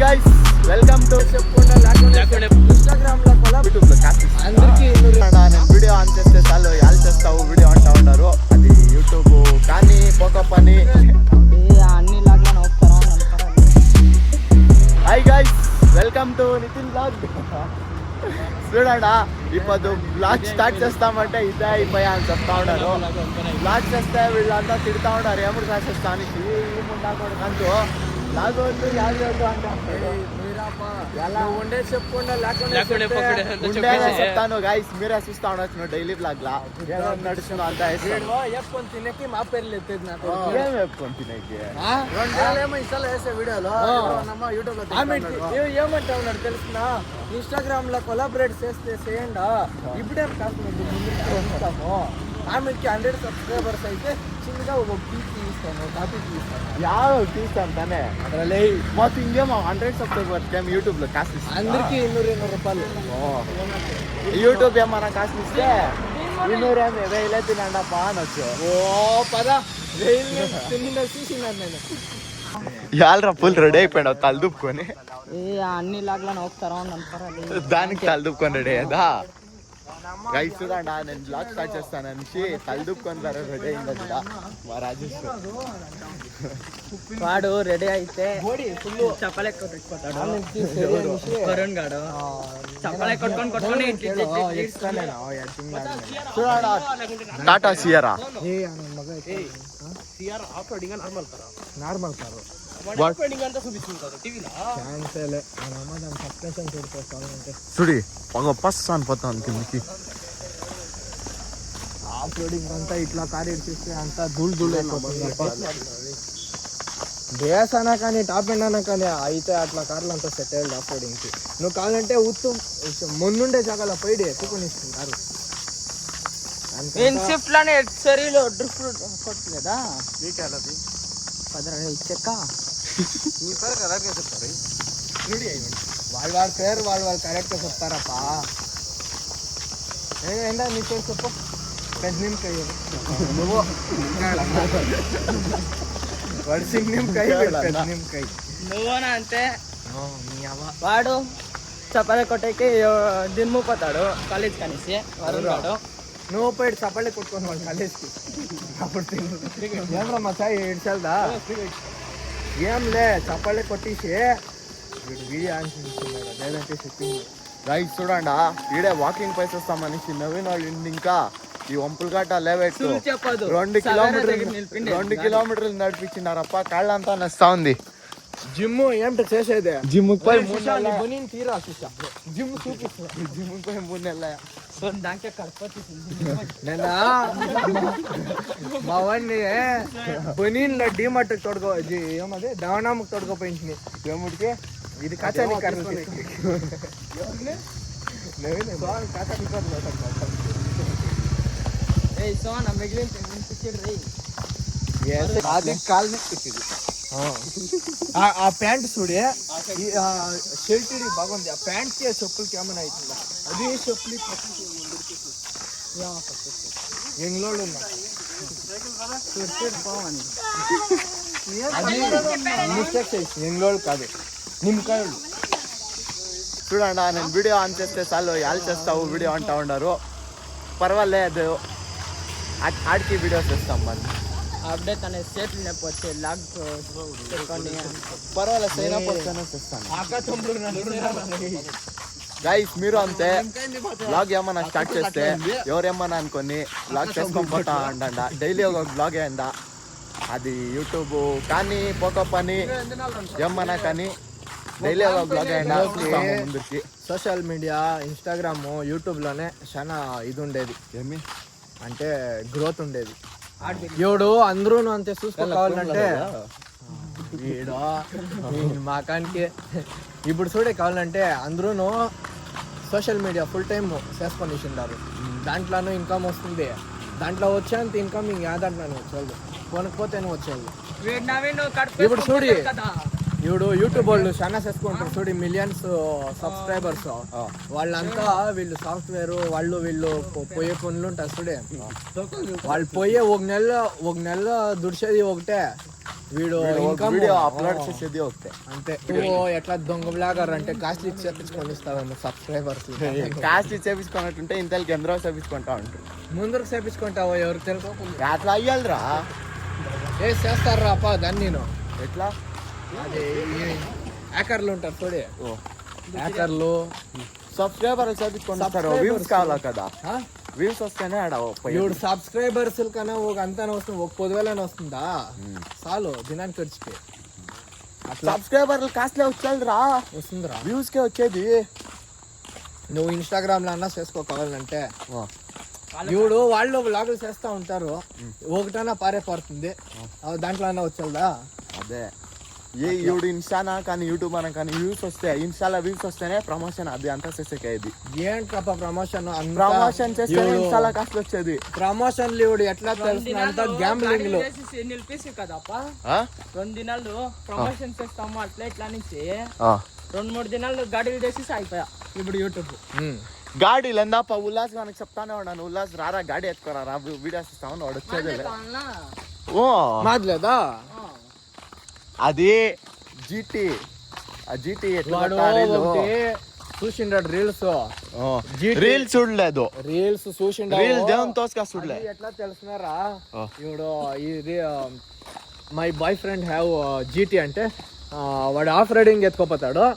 Guys welcome to Instagram లో కొలా YouTube లో అందరికీ నేను వీడియో ఆన్ చేస్తే చాలు యాల్ చేస్తావు వీడియో అంటా ఉన్నారు. అది యూట్యూబ్ కానీ పోక పని అన్ని లాగా నవ్వుతారా. Hi guys welcome to Nitin blog. చూడండా ఇప్పుడు బ్లాగ్ స్టార్ట్ చేస్తామంటే ఇదే అయిపోయా అని చెప్తా ఉన్నారు. బ్లాగ్ చేస్తే వీళ్ళంతా తిడతా ఉన్నారు ఏముడు రాసేస్తాను కంటూ బ్లాగ్ వద్దు యాడ్ వద్దు అంటే చెప్తాను గైస్ మీరే చూస్తా ఉండొచ్చు డైలీ బ్లాగ్ లా నడుస్తున్నా అంతా చెప్పుకొని తినకి మా పేర్లు ఎత్తేది నాకు ఏం చెప్పుకొని తినకి వీడియోలో ఏమంటా ఉన్నాడు తెలుసున ఇన్స్టాగ్రామ్ లో కొలాబరేట్ చేయండి ఇప్పుడేం కాదు ఉంటాము ఆమెకి 100 సబ్స్క్రైబర్స్ అయితే చిన్నగా ఒక పీస్ తీస్తాను కాపీ తీస్తాను తీస్తాం ತಾನೆ ಅದರಲ್ಲಿ ಮತ್ತೆ ಹಿಂಗೆ 100 సబ్స్క్రైబర్స్ కేమ్ యూట్యూబ్ లో కాస్ట్ అందరికి 200 రూపాయలు యూట్యూబ్ ఏమన్నా కాస్ట్ ఇస్తే 200 వేలే తినండప్ప అనొచ్చు. ఓ పద వేలు తిన్న చూసినాను నేను. యాల్రా ఫుల్ రెడీ అయిపోయాడు తలదుప్పుకొని అన్ని లాగా నవ్వుతారా దానికి తలదుప్పుకొని రెడీ అయ్యదా గైస్ చూడండి నేను బ్లాగ్ స్టార్ట్ చేస్తాను అనేసి తలదుప్పుకొని రెడీ అయింది మా రాజేష్ వాడు రెడీ అయితే చెప్పలేకపోతాడు కరుణ్ గాడు చెప్పలేకొట్టుకొని చూడా టాటా సియరా నార్మల్ కారు చూడి ఒక పస్ అనిపోతాను కిందకి ఆఫ్ రోడింగ్ అంతా ఇట్లా కార్ ఇచ్చేస్తే అంతా ధూళి బేస్ అన్నా కానీ టాప్ ఎండ్ అన్నా కానీ అయితే అట్లా కార్లు అంతా సెట్ అయ్యాడు ఆఫ్ రోడింగ్కి. నువ్వు కావాలంటే ఉత్తు ముందుండే జాగాలో పైడి ఎక్కుకొని ఇస్తుంటారు. ఇన్సిఫ్ట్లోనే సరీలో డ్రిఫ్ట్ కొట్టు కదా ఇచ్చాక వాళ్ళ పేరు వాళ్ళు కరెక్ట్గా చెప్తారప్పా. ఏంటా నీ పేరు చెప్పు. పెద్ద నిమ్మకాయ నువ్వు నువ్వునా అంటే వాడు చపాలి కొట్టేకి దిన్ముపోతాడు కాలేజ్ కనేసి వాడు నువ్వు పోయి చపాలి కొట్టుకొని వాడు కాలేజ్కి అప్పుడు ఏమరా సాయి ఏడ్చల్దా ఏంలే చపాలి కొట్టేసి వీడియో ఆన్సున్నాడు లేదంటే చెప్పింది. రైట్ చూడండి ఈడే వాకింగ్ పైసి వస్తాం మనిషి నవీన్ వాళ్ళు ఇంకా ఈ వంపులగట్ట లేవెట్టు 2 కిలోమీటర్లు నడిపించినారప్ప కాళ్ళంతా నస్తా ఉంది. జిమ్ ఏమిటో చేసేదే జిమ్ పై 3 నెలలు తీరా జిమ్ చూపిస్తా జిమ్ పై 3 నెలల మా వాడిని బనీన్లో డిమార్ట్ తొడగో ఏమది దవనామకు తొడగపోయింది ఏముడికి ఇది కాచాని అది కాలు ఆ ప్యాంట్ చూడే షర్ట్ బాగుంది. ఆ ప్యాంట్ కి చెప్పులకి ఏమైనా అవుతుందా అది చెప్పులు ఎంగ్లోళ్ళు ఎంగ్లోళ్ళు కాదు నిమ్మకాయలు. చూడండి నేను వీడియో ఆన్ చేస్తే చాలు యాల్ చేస్తావు వీడియో అంటా ఉన్నారు. పర్వాలేదు ఆడికి వీడియోస్ చేస్తాం మరి అప్డేట్ అనే స్టేట్లు నెప్పొచ్చే లాగ్ పర్వాలేదు సైన్ అప్ వస్తేనే చేస్తాను. గైస్ మీరు అంతే బ్లాగ్ ఏమన్నా స్టార్ట్ చేస్తే ఎవరేమన్నా అనుకొని బ్లాగ్ చేసుకొని పోతా అండ డైలీ ఒక బ్లాగ్ అయిందా అది యూట్యూబ్ కానీ పోక పని ఏమన్నా కానీ డైలీ ఒక బ్లాగ్ అయిందా ముందుకి. సోషల్ మీడియా ఇన్స్టాగ్రామ్ యూట్యూబ్లోనే చాలా ఇది ఉండేది ఏమి అంటే గ్రోత్ ఉండేది. ఎవడు అందరూ అంతే చూసుకోవాలంటే మాకానికి ఇప్పుడు చూడే కావాలంటే అందరూ సోషల్ మీడియా ఫుల్ టైం చేసుకొని ఇచ్చిండారు. దాంట్లోనూ ఇన్కమ్ వస్తుంది. దాంట్లో వచ్చేంత ఇన్కమ్ ఇంక దాంట్లోనే వచ్చేవాళ్ళు కొనకపోతేనే వచ్చేవాళ్ళు. ఇప్పుడు చూడి ఇప్పుడు యూట్యూబ్ వాళ్ళు చాలా చేసుకుంటారు చూడి మిలియన్స్ సబ్స్క్రైబర్స్ వాళ్ళంతా వీళ్ళు సాఫ్ట్వేర్ వాళ్ళు వీళ్ళు పోయే పనులు ఉంటారు చూడే వాళ్ళు పోయే ఒక నెల దుడిచేది ఒకటే వీడు ఇన్కమ్ వీడియో అప్లోడ్ చేసేది ఒకటే. అంతే. నువ్వు ఎట్లా దొంగ బ్లాగర్ అంటే కాస్ట్లీ చేపించుకొని ఇస్తావేమో సబ్స్క్రైబర్స్. కాస్ట్ చేపించుకున్నట్టుంటే ఇంతకి ఎందరో చేపించుకుంటా ఉంటారు. ముందరకు చేపించుకుంటావో ఎవరు తెలుసు. అట్లా అయ్యాలిరా. చేస్తారా అప్ప దాన్ని నేను ఎట్లా అది హ్యాకర్లు ఉంటారు చూడే, హ్యాకర్లు సబ్స్క్రైబర్ చేపించుకుంటారు. వ్యూస్ కావాలా కదా, వ్యూస్ వస్తేనే ఆడ ఇప్పుడు సబ్స్క్రైబర్స్ కన్నా ఒక అంతా వస్తుంది, ఒక 10,000 వస్తుందా చాలు దినానికి ఖర్చుకి. అట్లా సబ్స్క్రైబర్లు కాస్ట్లే వచ్చేదిరా, వస్తుందిరా. వ్యూస్ కే వచ్చేది. నువ్వు ఇన్స్టాగ్రామ్ లో అన్నా చేసుకో కావాలంటే. ఇప్పుడు వాళ్ళు వ్లాగులు చేస్తూ ఉంటారు, ఒకటన్నా పారేపడుతుంది, దాంట్లో అన్నా వచ్చేదా. అదే ఇప్పుడు ఇన్స్టానా కానీ యూట్యూబ్ అనా కానీ వ్యూస్ వస్తాయి. ఇన్స్టాలో వ్యూస్ వస్తేనే ప్రమోషన్ అది అంతా చేసేది. ఏంటప్ప ప్రమోషన్ ప్రమోషన్ చేస్తే ఇన్స్టాలో కాస్ట్ వచ్చేది. ప్రమోషన్లు ఇప్పుడు ఎట్లా తెలుసు అంతా గ్యాంబ్లింగ్ లో కదప్ప. 2 దినాలు ప్రమోషన్ చేస్తాము అట్లా ఇట్లా నుంచి 2-3 దినాలు గాడి వీడియోస్ అయిపోయా. ఇప్పుడు యూట్యూబ్ గాడి లేదాప ఉల్లాస్ మనకు చెప్తానే ఉన్నాను, ఉల్లాస్ రారా గాడి ఎత్తుకోరా వీడియోస్ ఇస్తామని వాడు వచ్చేది. ఓ మాట్లేదా అది జీటీ వాడు చూసిండాడు రీల్స్, రీల్స్ చూడలేదు. రీల్స్ చూసిండు. రీల్స్ దేవుని తోసుగా చూడలే. ఎట్లా తెలుసున్నారా ఇప్పుడు ఇది my boy friend have GT అంటే వాడు ఆఫ్ రైడింగ్ ఎత్తుకోపోతాడు,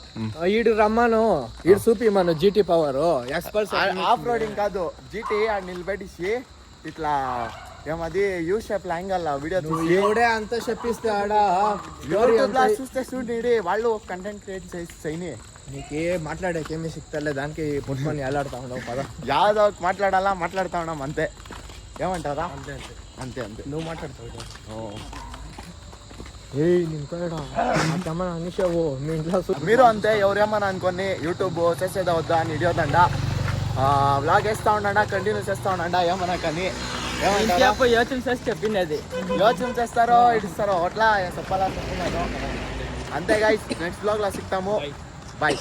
ఈడు రమ్మను ఈడు చూపి మన జీటీ పవర్ ఎక్స్పల్స్. ఆఫ్ రోడింగ్ కాదు, జీటీ ఆడ నిలబెట్టేసి ఇట్లా ఏమది యూ షేప్ యాంగల్ వీడియో ఎవడే అంత చెప్పిస్తే ఆడ చూస్తే చూడండి వాళ్ళు కంటెంట్ క్రియేట్ చేసి నీకే మాట్లాడేకేమీ సిక్తలే, దానికి పుట్టుకొని ఎలాడుతా ఉండవు పద. యాదో మాట్లాడుతా ఉన్నాం అంతే. ఏమంటారా? అంతే అంతే అంతే. నువ్వు మాట్లాడతావు. అనేసావు మీ ఇంట్లో. మీరు అంతే, ఎవరేమన్నా అనుకోని యూట్యూబ్ చేసేదా వద్దా అని ఇడియోదండ వ్లాగ్ వేస్తా ఉండ, కంటిన్యూ చేస్తా ఉండ. ఏమన్నా కానీ యోచన చేసి చెప్పింది అది. యోచన చేస్తారో ఇడిస్తారో అట్లా చెప్పాలనుకుంటున్నాను. అంతే గైస్, నెక్స్ట్ బ్లాగ్ లో సిక్తాము. బాయ్.